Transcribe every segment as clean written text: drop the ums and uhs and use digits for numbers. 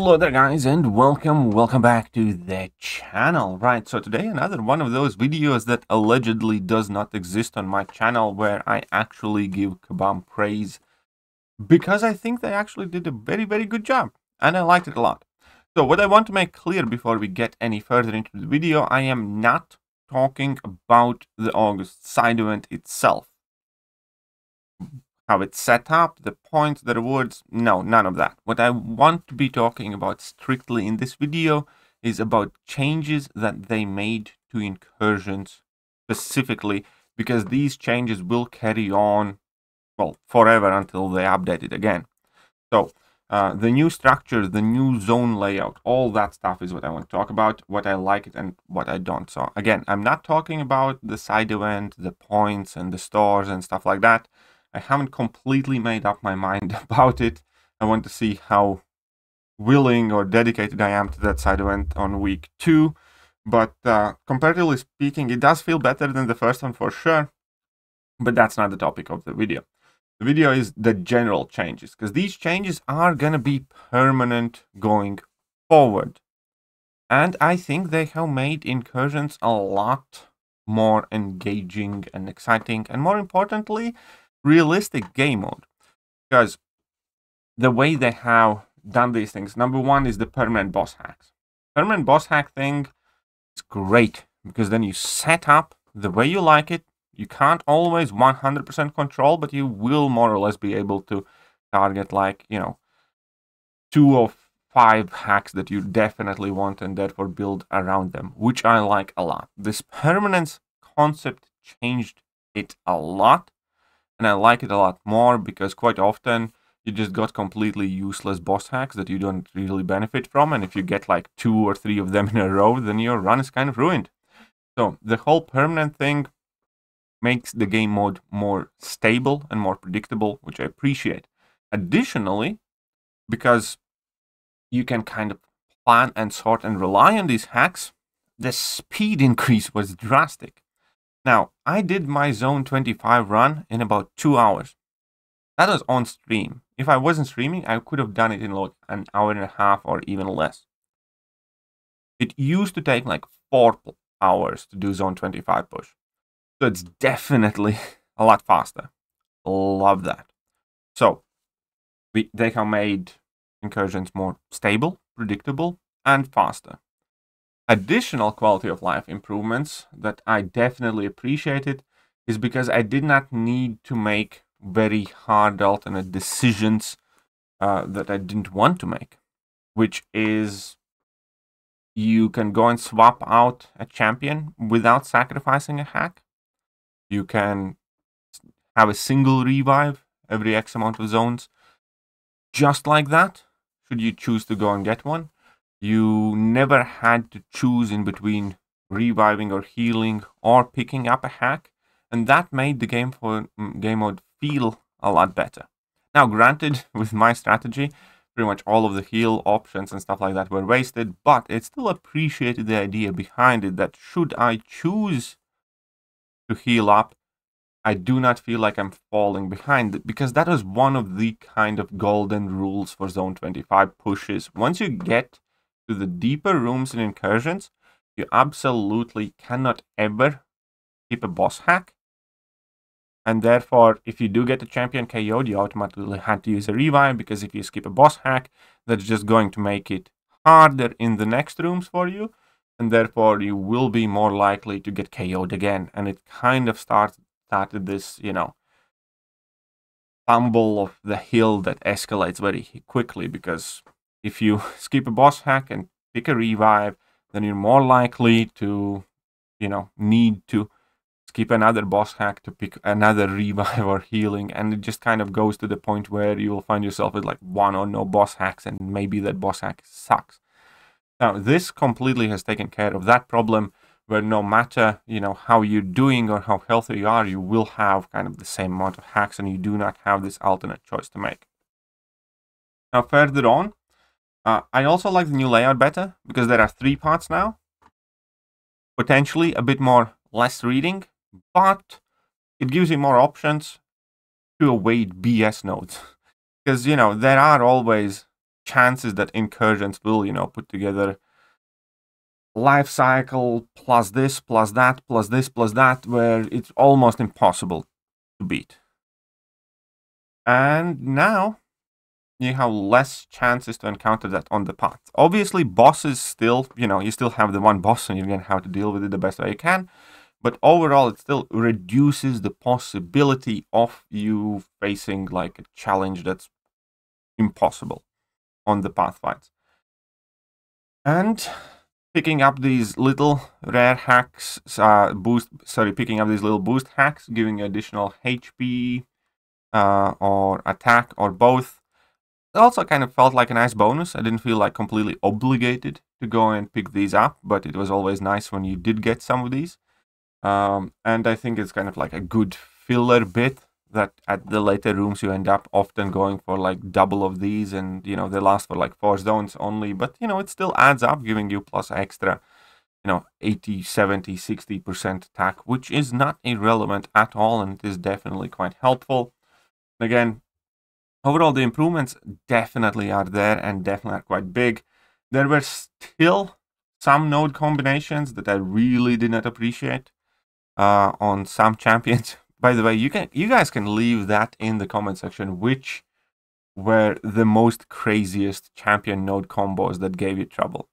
Hello there guys, and welcome back to the channel. Right, so today another one of those videos that allegedly does not exist on my channel, where I actually give Kabam praise because I think they actually did a very good job and I liked it a lot. So what I want to make clear before we get any further into the video, I am not talking about the August side event itself. How it's set up, the points, the rewards, no, none of that. What I want to be talking about strictly in this video is about changes that they made to Incursions specifically, because these changes will carry on, well, forever until they update it again. So the new structures, the new zone layout, all that stuff is what I want to talk about, what I like it and what I don't. So again, I'm not talking about the side event, the points and the stores and stuff like that. I haven't completely made up my mind about it. I want to see how willing or dedicated I am to that side event on week 2. But comparatively speaking, it does feel better than the first one for sure. But that's not the topic of the video. The video is the general changes, because these changes are going to be permanent going forward. And I think they have made Incursions a lot more engaging and exciting, and more importantly, realistic game mode. Because the way they have done these things, number one is the permanent boss hacks. Permanent boss hack thing is great, because then you set up the way you like it. You can't always 100% control, but you will more or less be able to target, like, 2 or 5 hacks that you definitely want and therefore build around them, which I like a lot. This permanence concept changed it a lot. And I like it a lot more because quite often you just got completely useless boss hacks that you don't really benefit from. And if you get like 2 or 3 of them in a row, then your run is kind of ruined. So the whole permanent thing makes the game mode more stable and more predictable, which I appreciate. Additionally, because you can kind of plan and sort and rely on these hacks, the speed increase was drastic. Now, I did my Zone 25 run in about 2 hours. That was on stream. If I wasn't streaming, I could have done it in like an hour and a half or even less. It used to take like 4 hours to do Zone 25 push. So it's definitely a lot faster. Love that. So, they have made Incursions more stable, predictable, and faster. Additional quality of life improvements that I definitely appreciated is because I did not need to make very hard alternate decisions that I didn't want to make, which is you can go and swap out a champion without sacrificing a hack. You can have a single revive every X amount of zones, just like that, should you choose to go and get one. You never had to choose in between reviving or healing or picking up a hack, and that made the game mode feel a lot better. Now, granted, with my strategy, pretty much all of the heal options and stuff like that were wasted, but it still appreciated the idea behind it that should I choose to heal up, I do not feel like I'm falling behind, because that was one of the kind of golden rules for Zone 25 pushes. Once you get to the deeper rooms in Incursions, you absolutely cannot ever skip a boss hack. And therefore, if you do get a champion KO'd, you automatically had to use a revive, because if you skip a boss hack, that's just going to make it harder in the next rooms for you. And therefore, you will be more likely to get KO'd again. And it kind of started this, tumble of the hill that escalates very quickly, because if you skip a boss hack and pick a revive, then you're more likely to, need to skip another boss hack to pick another revive or healing. And it just kind of goes to the point where you will find yourself with like 1 or no boss hacks, and maybe that boss hack sucks. Now, this completely has taken care of that problem, where no matter, how you're doing or how healthy you are, you will have kind of the same amount of hacks, and you do not have this alternate choice to make. Now, further on, I also like the new layout better, because there are 3 parts now. Potentially a bit more less reading, but it gives you more options to avoid BS nodes. Because, there are always chances that Incursions will, you know, put together life cycle plus this, plus that, plus this, plus that, where it's almost impossible to beat. And now you have less chances to encounter that on the path. Obviously, bosses still, you know, you still have the one boss and you're going to have to deal with it the best way you can. But overall, it still reduces the possibility of you facing like a challenge that's impossible on the path fights. And picking up these little rare hacks, picking up these little boost hacks, giving additional HP or attack or both. It also kind of felt like a nice bonus. I didn't feel like completely obligated to go and pick these up, but it was always nice when you did get some of these. And I think it's kind of like a good filler bit that at the later rooms you end up often going for like double of these, and you know they last for like 4 zones only, but you know it still adds up, giving you plus extra, you know, 80, 70, 60% attack, which is not irrelevant at all, and it is definitely quite helpful. Again, overall the improvements definitely are there and definitely are quite big. There were still some node combinations that I really did not appreciate on some champions. By the way, you guys can leave that in the comment section, which were the most craziest champion node combos that gave you trouble.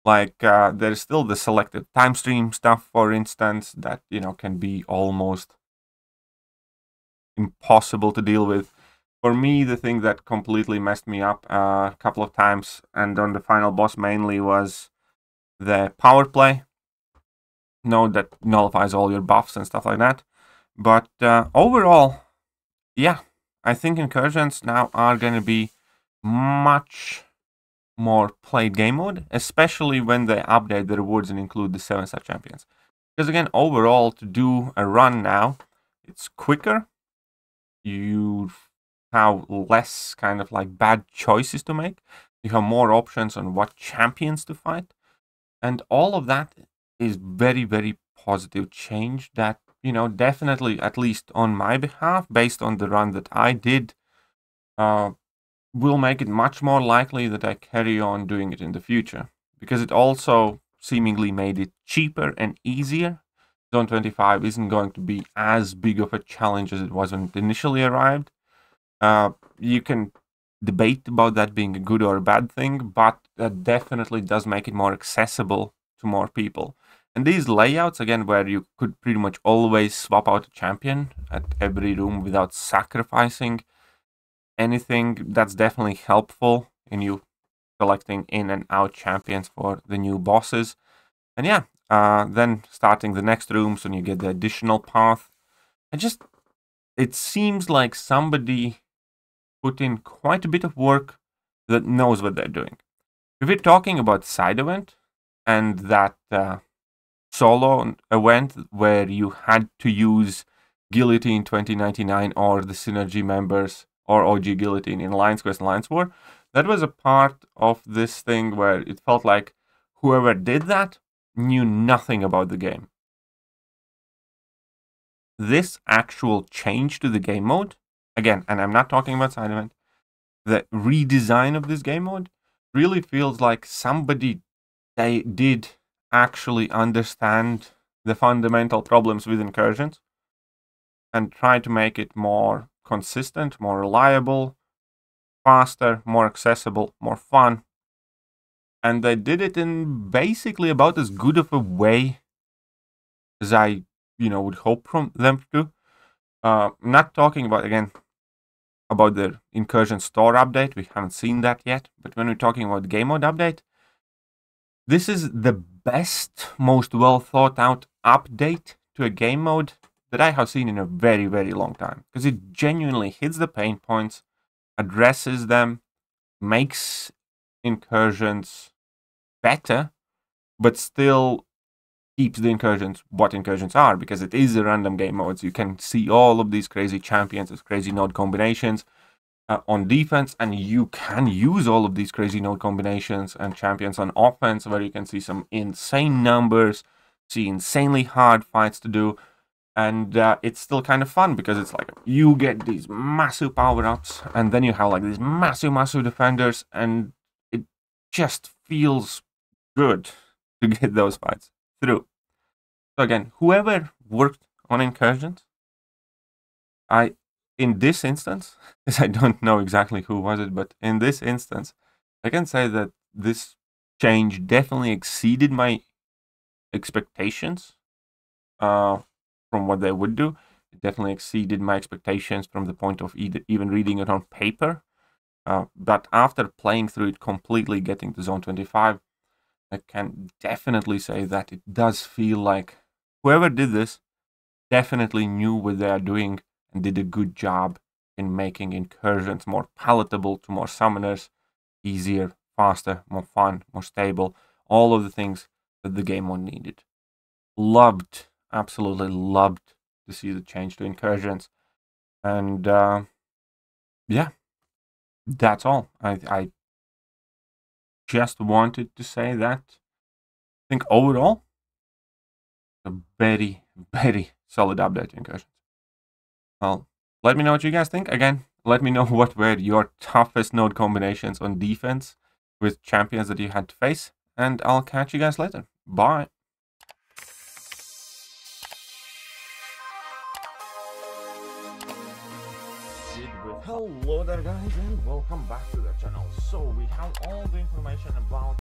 Like there's still the selected time stream stuff, for instance, that you know can be almost impossible to deal with. For me, the thing that completely messed me up a couple of times, and on the final boss mainly, was the power play node that nullifies all your buffs and stuff like that. But overall, yeah, I think Incursions now are going to be much more played game mode, especially when they update the rewards and include the 7-star champions. Because again, overall, to do a run now, it's quicker. You have less kind of like bad choices to make. You have more options on what champions to fight. And all of that is very, very positive change that, you know, definitely, at least on my behalf, based on the run that I did, will make it much more likely that I carry on doing it in the future. Because it also seemingly made it cheaper and easier. Zone 25 isn't going to be as big of a challenge as it was when it initially arrived. You can debate about that being a good or a bad thing, but that definitely does make it more accessible to more people. And these layouts, again, where you could pretty much always swap out a champion at every room without sacrificing anything, that's definitely helpful in you selecting in and out champions for the new bosses. And yeah, then starting the next rooms when you get the additional path. It seems like somebody put in quite a bit of work that knows what they're doing. If we're talking about side event and that solo event where you had to use Guillotine 2099 or the Synergy members or OG Guillotine in Alliance Quest and Alliance War, that was a part of this thing where it felt like whoever did that knew nothing about the game. This actual change to the game mode, again, and I'm not talking about side event, the redesign of this game mode really feels like somebody they did actually understand the fundamental problems with Incursions and try to make it more consistent, more reliable, faster, more accessible, more fun. And they did it in basically about as good of a way as I, would hope from them to. Not talking about, again, about the Incursion store update. We haven't seen that yet. But when we're talking about the game mode update, this is the best, most well thought out update to a game mode that I have seen in a very, very long time. Because it genuinely hits the pain points, addresses them, makes Incursions better, but still keeps the Incursions what Incursions are, because it is a random game mode. So you can see all of these crazy champions, these crazy node combinations on defense, and you can use all of these crazy node combinations and champions on offense, where you can see some insane numbers, see insanely hard fights to do. And it's still kind of fun because it's like you get these massive power-ups and then you have like these massive defenders, and it just feels good to get those fights through. So again, whoever worked on Incursions, in this instance, because I don't know exactly who was it, but in this instance, I can say that this change definitely exceeded my expectations from what they would do. It definitely exceeded my expectations from the point of even reading it on paper. But after playing through it completely, getting to Zone 25, I can definitely say that it does feel like whoever did this definitely knew what they are doing and did a good job in making Incursions more palatable to more summoners, easier, faster, more fun, more stable, all of the things that the game mode needed. Loved, absolutely loved to see the change to Incursions. And yeah, that's all. I just wanted to say that. I think overall, a very, very solid update to Incursions. Well, let me know what you guys think. Again, let me know what were your toughest node combinations on defense with champions that you had to face. And I'll catch you guys later. Bye. Hello there guys, and welcome back to the channel. So we have all the information about